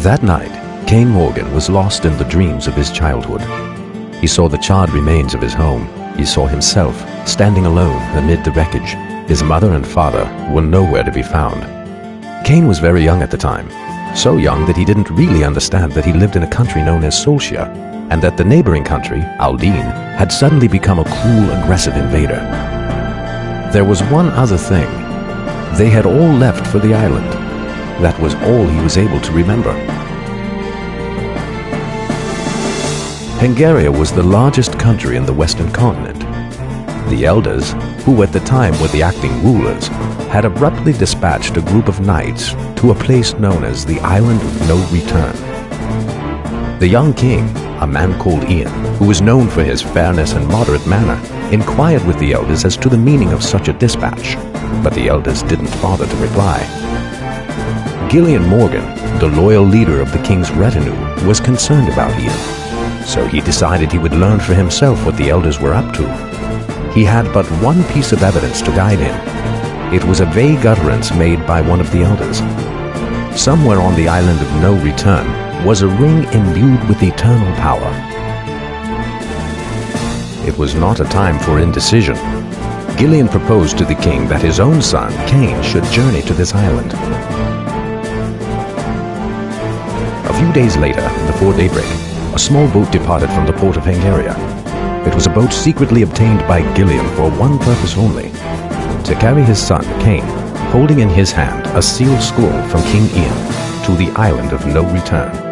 That night, Cain Morgan was lost in the dreams of his childhood. He saw the charred remains of his home. He saw himself standing alone amid the wreckage. His mother and father were nowhere to be found. Cain was very young at the time, so young that he didn't really understand that he lived in a country known as Solcia, and that the neighboring country, Aldine, had suddenly become a cruel, aggressive invader. There was one other thing. They had all left for the island. That was all he was able to remember. Pangaria was the largest country in the western continent. The elders, who at the time were the acting rulers, had abruptly dispatched a group of knights to a place known as the Island of No Return. The young king, a man called Ian, who was known for his fairness and moderate manner, inquired with the elders as to the meaning of such a dispatch, but the elders didn't bother to reply. Gillian Morgan, the loyal leader of the king's retinue, was concerned about Ian, so he decided he would learn for himself what the elders were up to. He had but one piece of evidence to guide him. It was a vague utterance made by one of the elders. Somewhere on the Island of No Return was a ring imbued with eternal power. It was not a time for indecision. Gillian proposed to the king that his own son, Cain, should journey to this island. A few days later, before daybreak, a small boat departed from the port of Pangaria. It was a boat secretly obtained by Gillian for one purpose only: to carry his son, Cain, holding in his hand a sealed scroll from King Ian, to the Island of No Return.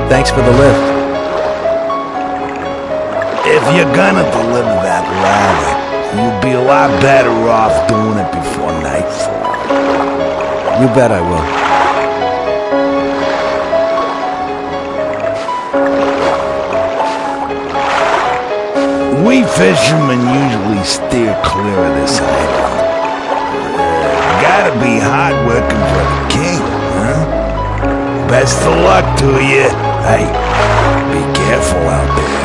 Thanks for the lift. If you're gonna deliver that ladder, you'll be a lot better off doing it before nightfall. You bet I will. We fishermen usually steer clear of this island. Gotta be hard working for the king, huh? Best of luck to you. Hey, be careful out there.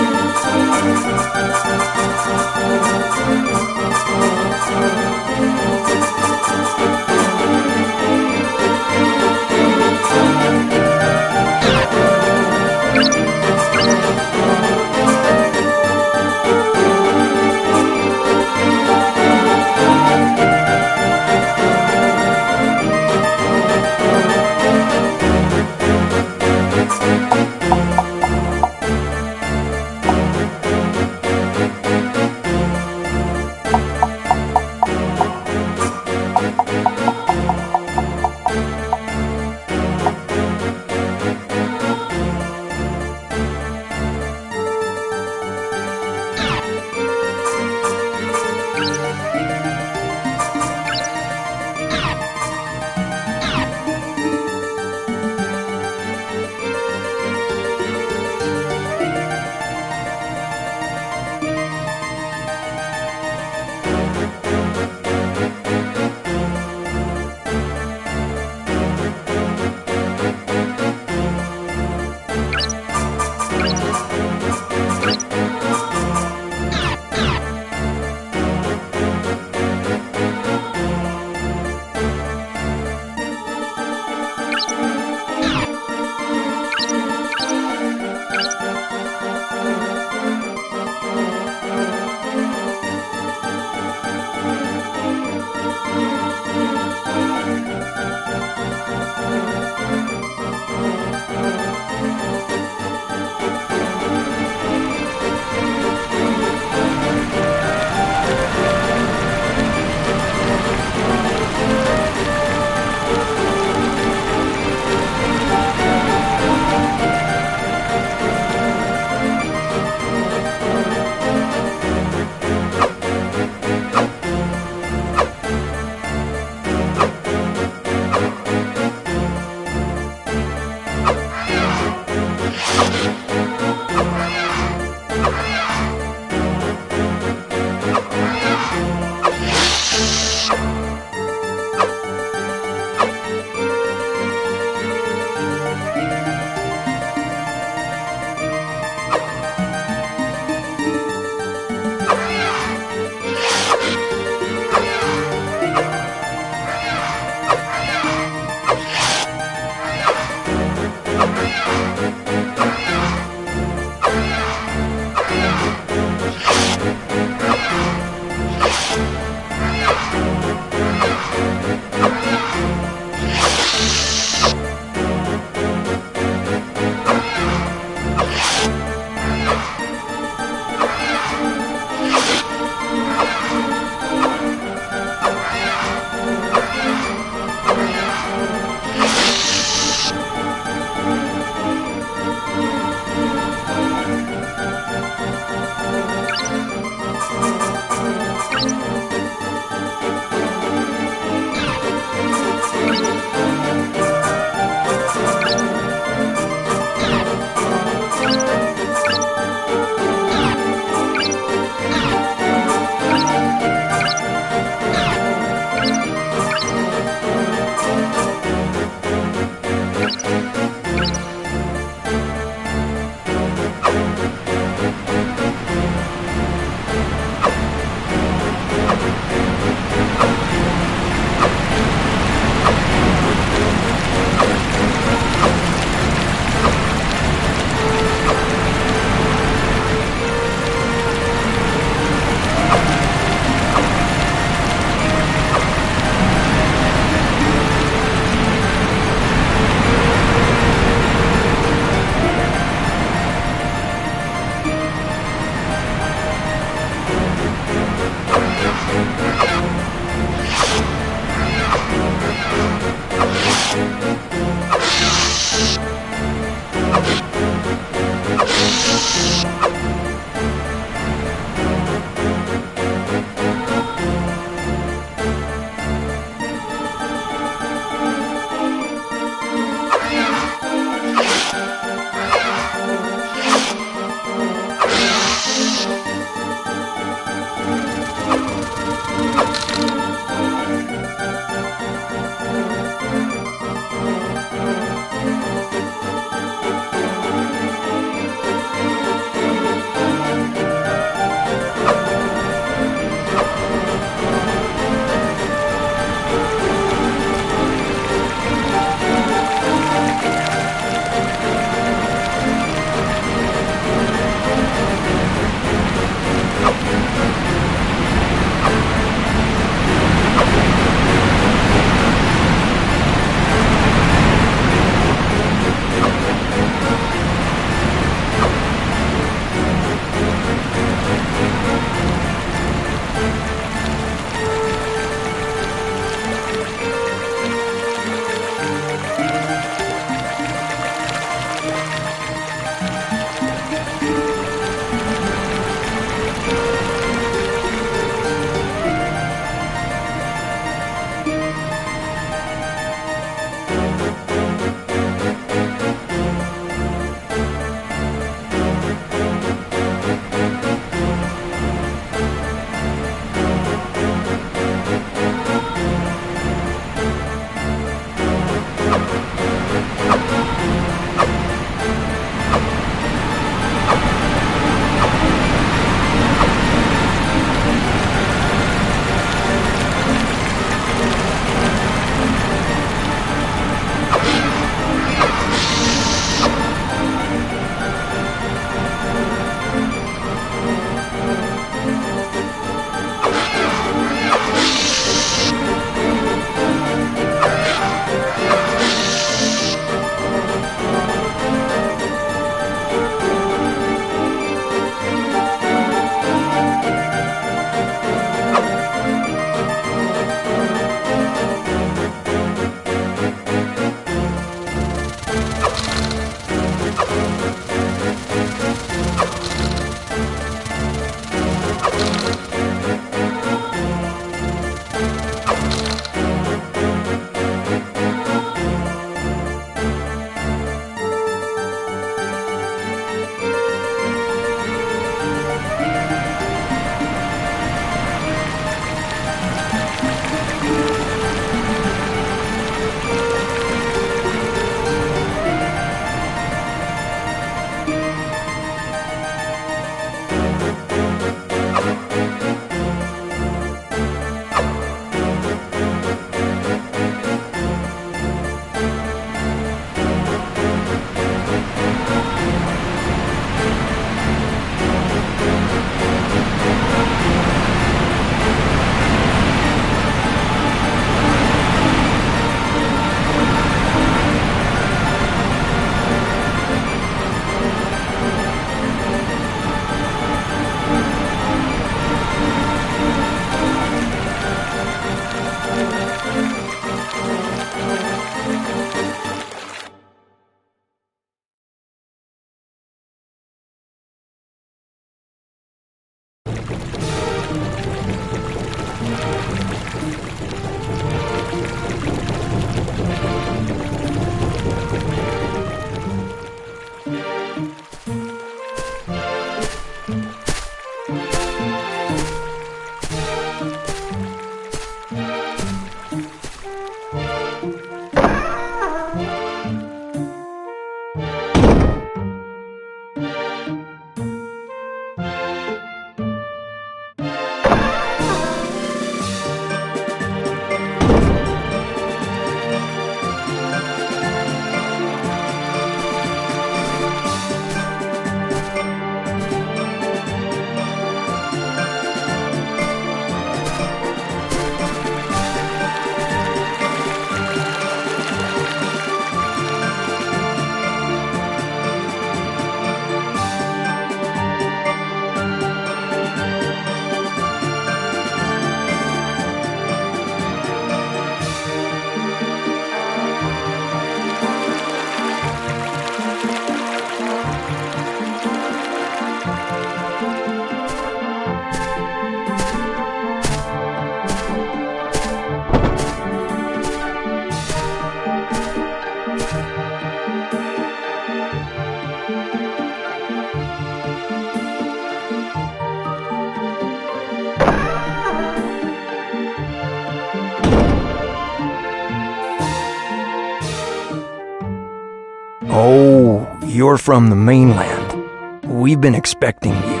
Oh, you're from the mainland. We've been expecting you.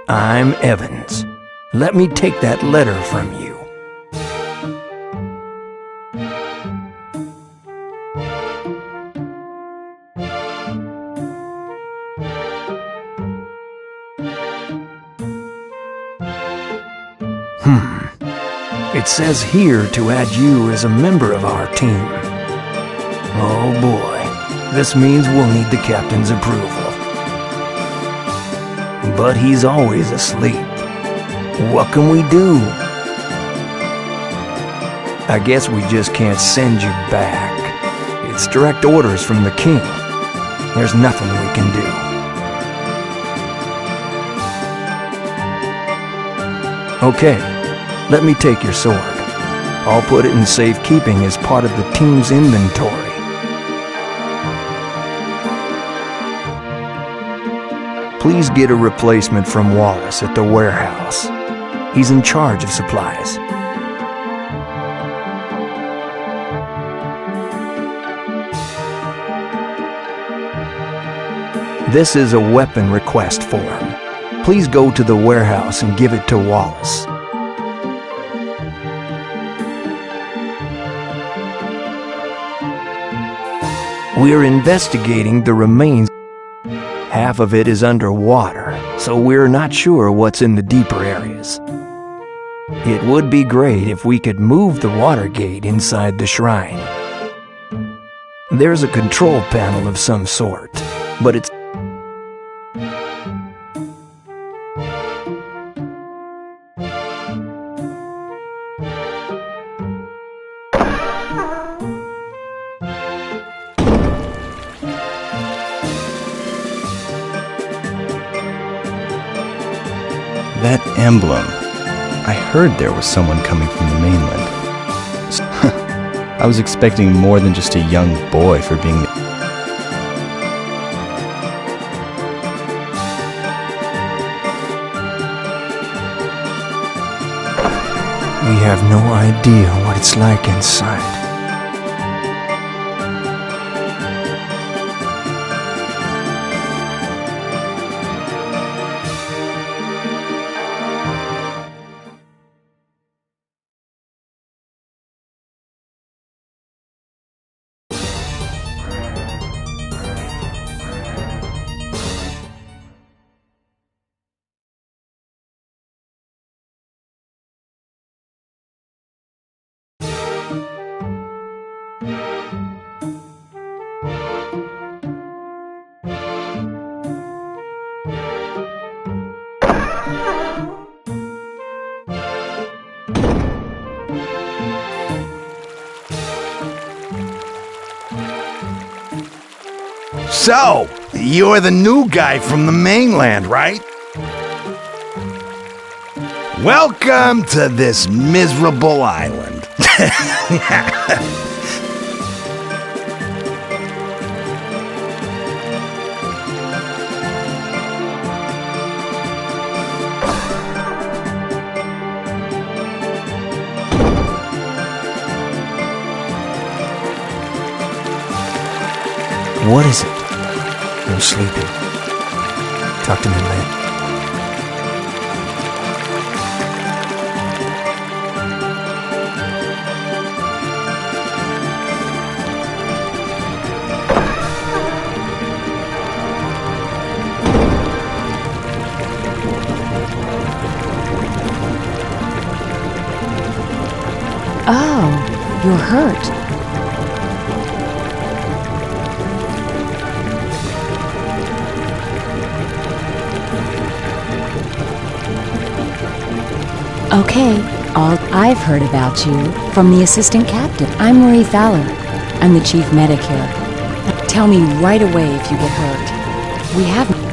I'm Evans. Let me take that letter from you. It says here to add you as a member of our team. Oh boy, this means we'll need the captain's approval. But he's always asleep. What can we do? I guess we just can't send you back. It's direct orders from the king. There's nothing we can do. Okay, let me take your sword. I'll put it in safekeeping as part of the team's inventory. Please get a replacement from Wallace at the warehouse. He's in charge of supplies. This is a weapon request form. Please go to the warehouse and give it to Wallace. We're investigating the remains. Half of it is underwater, so we're not sure what's in the deeper areas. It would be great if we could move the water gate inside the shrine. There's a control panel of some sort, but it's that emblem. I heard there was someone coming from the mainland. I was expecting more than just a young boy for being the... We have no idea what it's like inside. So, you're the new guy from the mainland, right? Welcome to this miserable island. What is it? I'm sleeping. Talk to me later. Oh, you're hurt. Okay, all I've heard about you from the assistant captain. I'm Marie Fowler. I'm the chief medic here. Tell me right away if you get hurt. We have...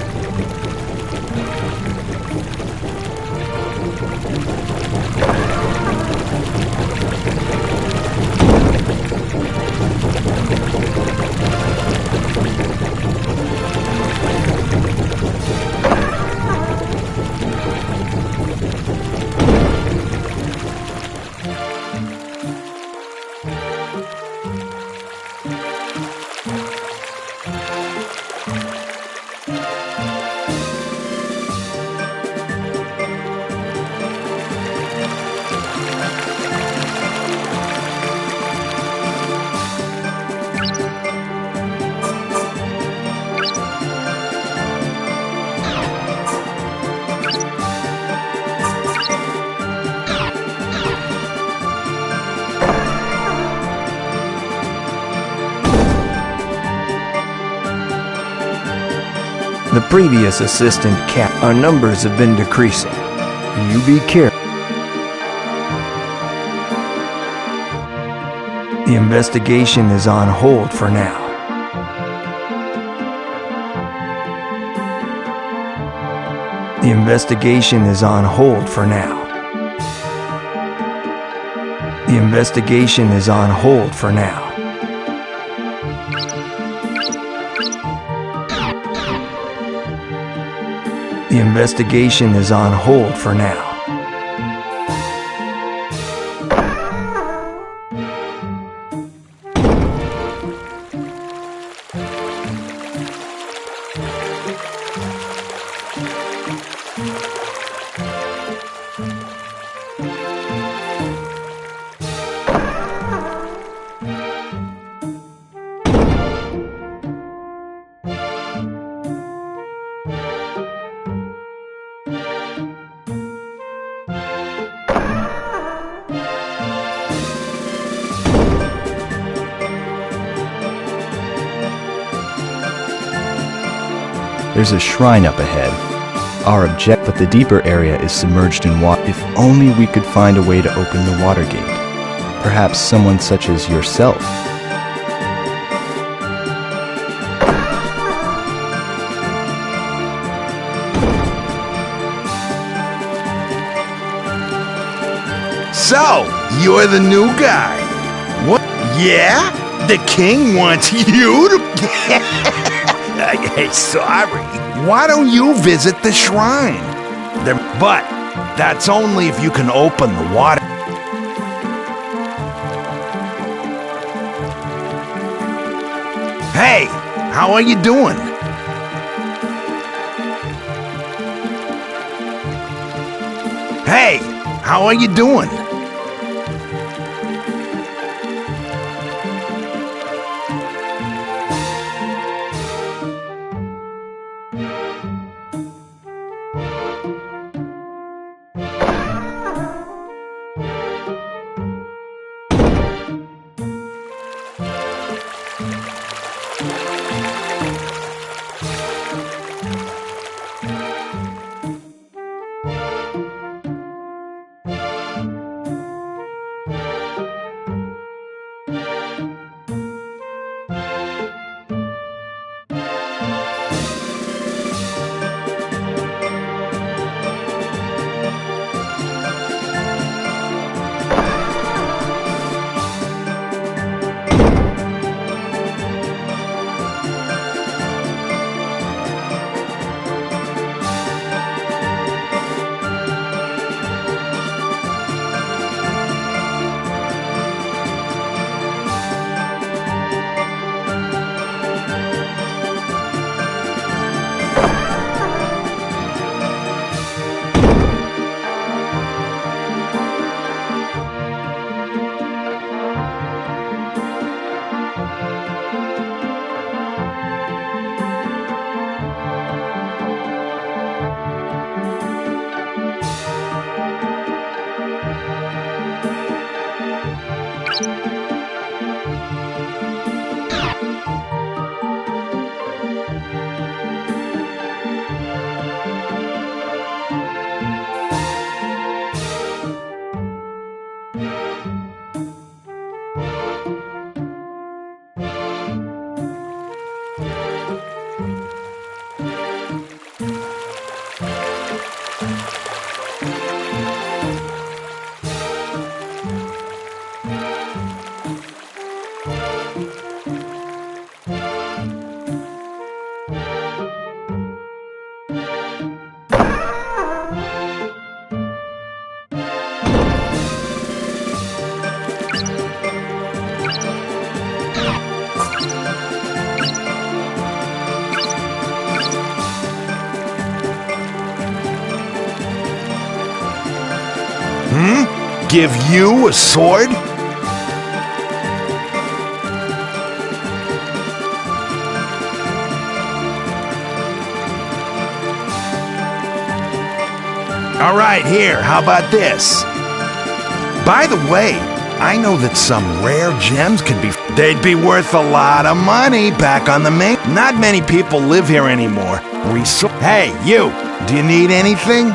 The previous assistant cap, our numbers have been decreasing. You be careful. The investigation is on hold for now. The investigation is on hold for now. The investigation is on hold for now. The investigation is on hold for now. There's a shrine up ahead. But the deeper area is submerged in water. If only we could find a way to open the water gate. Perhaps someone such as yourself. So, you're the new guy. What? Yeah? The king wants you to... Hey, sorry. Why don't you visit the shrine? But that's only if you can open the water. Hey, how are you doing? Hey, how are you doing? Give you a sword? All right, here, how about this? By the way, I know that some rare gems could be... They'd be worth a lot of money back on the main... Not many people live here anymore. Hey, you! Do you need anything?